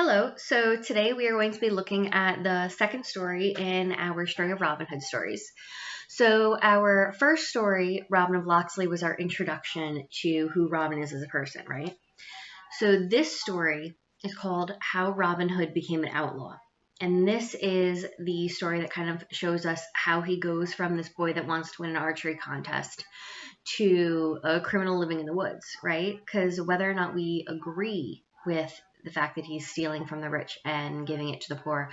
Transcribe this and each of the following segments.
Hello, so today we are going to be looking at the second story in our string of Robin Hood stories. So our first story, Robin of Locksley, was our introduction to who Robin is as a person, right? So this story is called How Robin Hood Became an Outlaw. And this is the story that kind of shows us how he goes from this boy that wants to win an archery contest to a criminal living in the woods, right? Because whether or not we agree with the fact that he's stealing from the rich and giving it to the poor,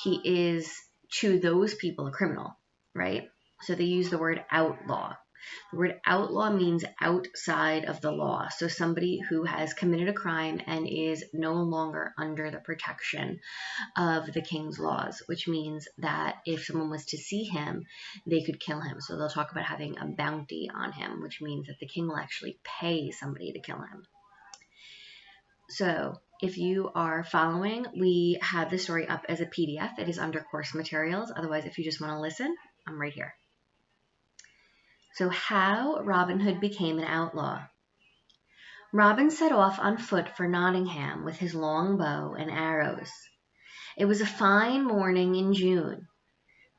he is to those people a criminal, right? So they use the word outlaw. The word outlaw means outside of the law. So somebody who has committed a crime and is no longer under the protection of the king's laws, which means that if someone was to see him, they could kill him. So they'll talk about having a bounty on him, which means that the king will actually pay somebody to kill him. So if you are following, we have the story up as a PDF. It is under course materials. Otherwise, if you just want to listen, I'm right here. So how Robin Hood became an outlaw. Robin set off on foot for Nottingham with his long bow and arrows. It was a fine morning in June.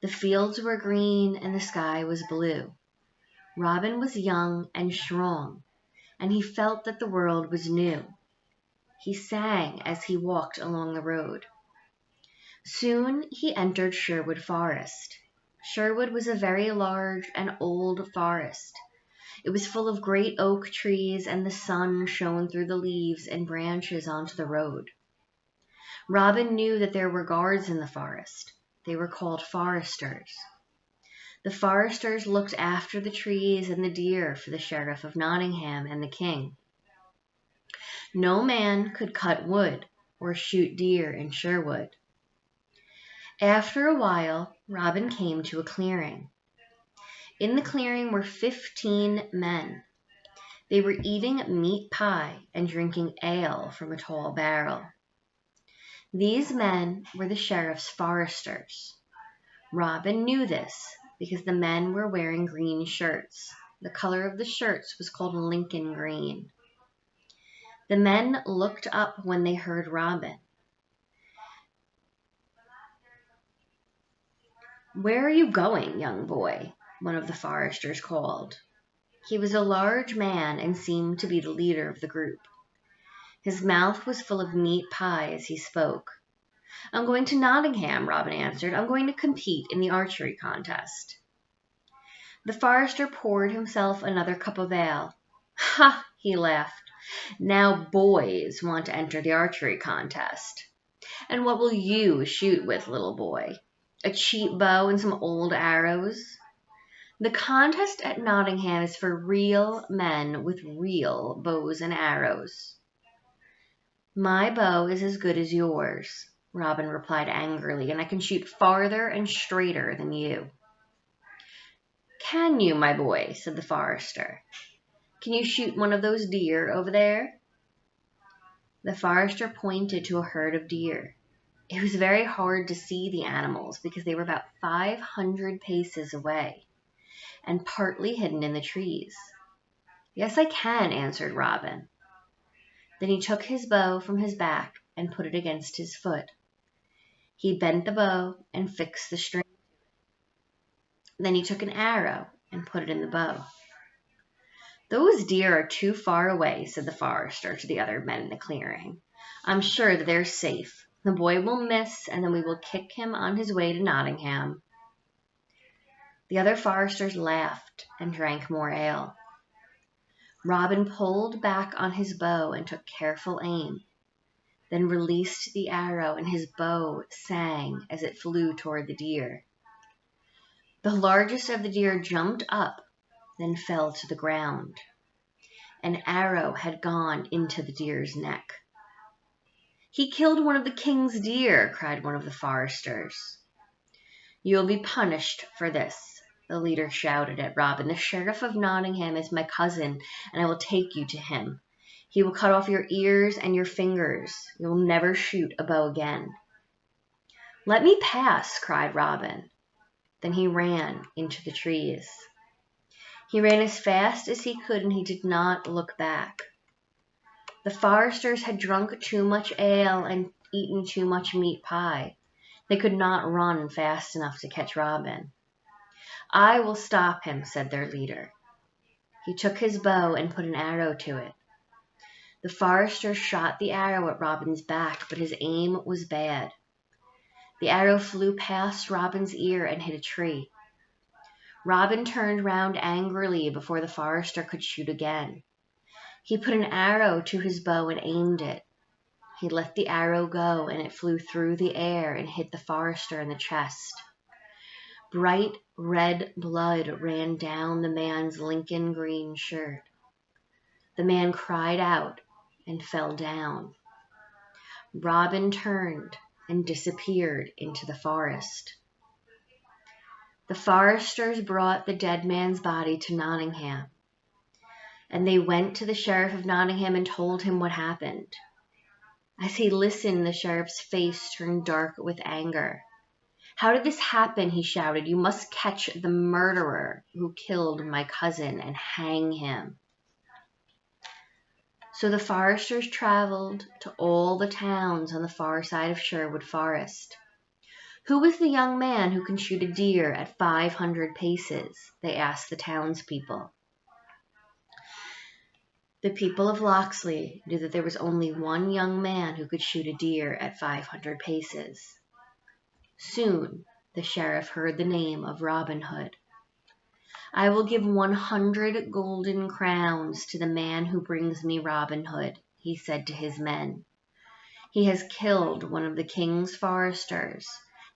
The fields were green and the sky was blue. Robin was young and strong, and he felt that the world was new. He sang as he walked along the road. Soon he entered Sherwood Forest. Sherwood was a very large and old forest. It was full of great oak trees, and the sun shone through the leaves and branches onto the road. Robin knew that there were guards in the forest. They were called foresters. The foresters looked after the trees and the deer for the sheriff of Nottingham and the king. No man could cut wood or shoot deer in Sherwood. After a while, Robin came to a clearing. In the clearing were 15 men. They were eating meat pie and drinking ale from a tall barrel. These men were the sheriff's foresters. Robin knew this because the men were wearing green shirts. The color of the shirts was called Lincoln green. The men looked up when they heard Robin. "Where are you going, young boy?" one of the foresters called. He was a large man and seemed to be the leader of the group. His mouth was full of meat pie as he spoke. "I'm going to Nottingham," Robin answered. "I'm going to compete in the archery contest." The forester poured himself another cup of ale. "Ha!" he laughed. "Now boys want to enter the archery contest. And what will you shoot with, little boy? A cheap bow and some old arrows? The contest at Nottingham is for real men with real bows and arrows." "My bow is as good as yours," Robin replied angrily, "and I can shoot farther and straighter than you." "Can you, my boy?" said the forester. "Can you shoot one of those deer over there?" The forester pointed to a herd of deer. It was very hard to see the animals because they were about 500 paces away and partly hidden in the trees. "Yes, I can," answered Robin. Then he took his bow from his back and put it against his foot. He bent the bow and fixed the string. Then he took an arrow and put it in the bow. "Those deer are too far away," said the forester to the other men in the clearing. "I'm sure that they're safe. The boy will miss, and then we will kick him on his way to Nottingham." The other foresters laughed and drank more ale. Robin pulled back on his bow and took careful aim, then released the arrow, and his bow sang as it flew toward the deer. The largest of the deer jumped up, then fell to the ground. An arrow had gone into the deer's neck. "He killed one of the king's deer," cried one of the foresters. "You'll be punished for this," the leader shouted at Robin. "The sheriff of Nottingham is my cousin, and I will take you to him. He will cut off your ears and your fingers. You will never shoot a bow again." "Let me pass," cried Robin. Then he ran into the trees. He ran as fast as he could, and he did not look back. The foresters had drunk too much ale and eaten too much meat pie. They could not run fast enough to catch Robin. I will stop him, said their leader. He took his bow and put an arrow to it. The forester shot the arrow at Robin's back, but his aim was bad. The arrow flew past Robin's ear and hit a tree. Robin turned round angrily before the forester could shoot again. He put an arrow to his bow and aimed it. He let the arrow go, and it flew through the air and hit the forester in the chest. Bright red blood ran down the man's Lincoln green shirt. The man cried out and fell down. Robin turned and disappeared into the forest. The foresters brought the dead man's body to Nottingham, and they went to the sheriff of Nottingham and told him what happened. As he listened, the sheriff's face turned dark with anger. How did this happen? He shouted. You must catch the murderer who killed my cousin and hang him. So the foresters traveled to all the towns on the far side of Sherwood Forest. Who is the young man who can shoot a deer at 500 paces? They asked the townspeople. The people of Locksley knew that there was only one young man who could shoot a deer at 500 paces. Soon the sheriff heard the name of Robin Hood. I will give 100 golden crowns to the man who brings me Robin Hood, he said to his men. He has killed one of the king's foresters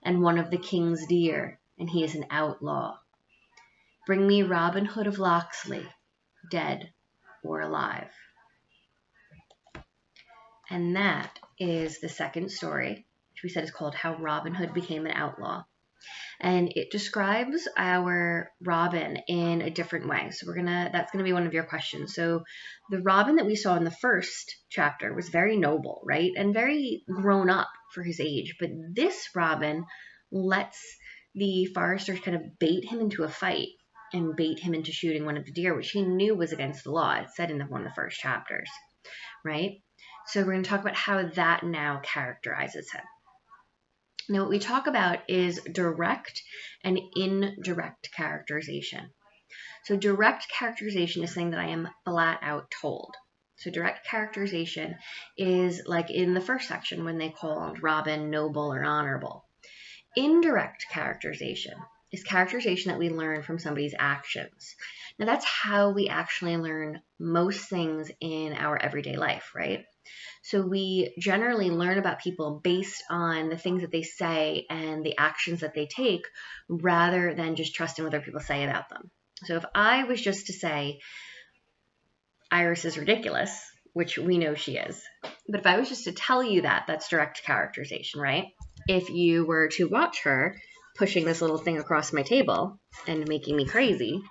and one of the king's deer, and he is an outlaw. Bring me Robin Hood of Locksley, dead or alive. And that is the second story, which we said is called How Robin Hood Became an Outlaw. And it describes our Robin in a different way. So that's gonna be one of your questions. So the Robin that we saw in the first chapter was very noble, right? And very grown up for his age. But this Robin lets the foresters kind of bait him into a fight and bait him into shooting one of the deer, which he knew was against the law. It said in one of the first chapters, right? So we're going to talk about how that now characterizes him. Now, what we talk about is direct and indirect characterization. So direct characterization is saying that I am flat out told. So direct characterization is like in the first section when they called Robin noble or honorable. Indirect characterization is characterization that we learn from somebody's actions. Now, that's how we actually learn most things in our everyday life, right? So we generally learn about people based on the things that they say and the actions that they take rather than just trusting what other people say about them. So if I was just to say, Iris is ridiculous, which we know she is, but if I was just to tell you that, that's direct characterization, right? If you were to watch her pushing this little thing across my table and making me crazy,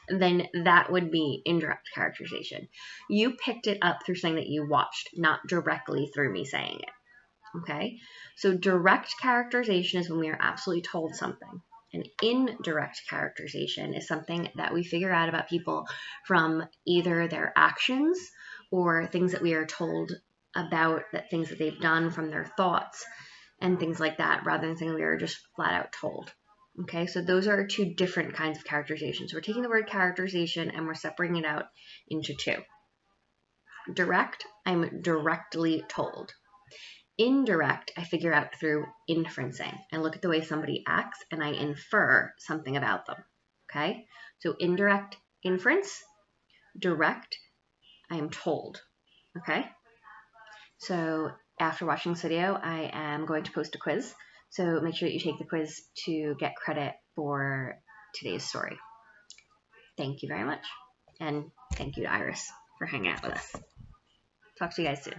then that would be indirect characterization. You picked it up through something that you watched, not directly through me saying it. Okay? So direct characterization is when we are absolutely told something. And indirect characterization is something that we figure out about people from either their actions or things that we are told about, that things that they've done from their thoughts and things like that, rather than saying we are just flat out told. Okay, so those are two different kinds of characterizations. We're taking the word characterization and we're separating it out into two. Direct, I'm directly told. Indirect, I figure out through inferencing. I look at the way somebody acts and I infer something about them. Okay, so indirect inference, direct, I am told. Okay, so after watching this video, I am going to post a quiz. So make sure that you take the quiz to get credit for today's story. Thank you very much. And thank you to Iris for hanging out with us. Talk to you guys soon.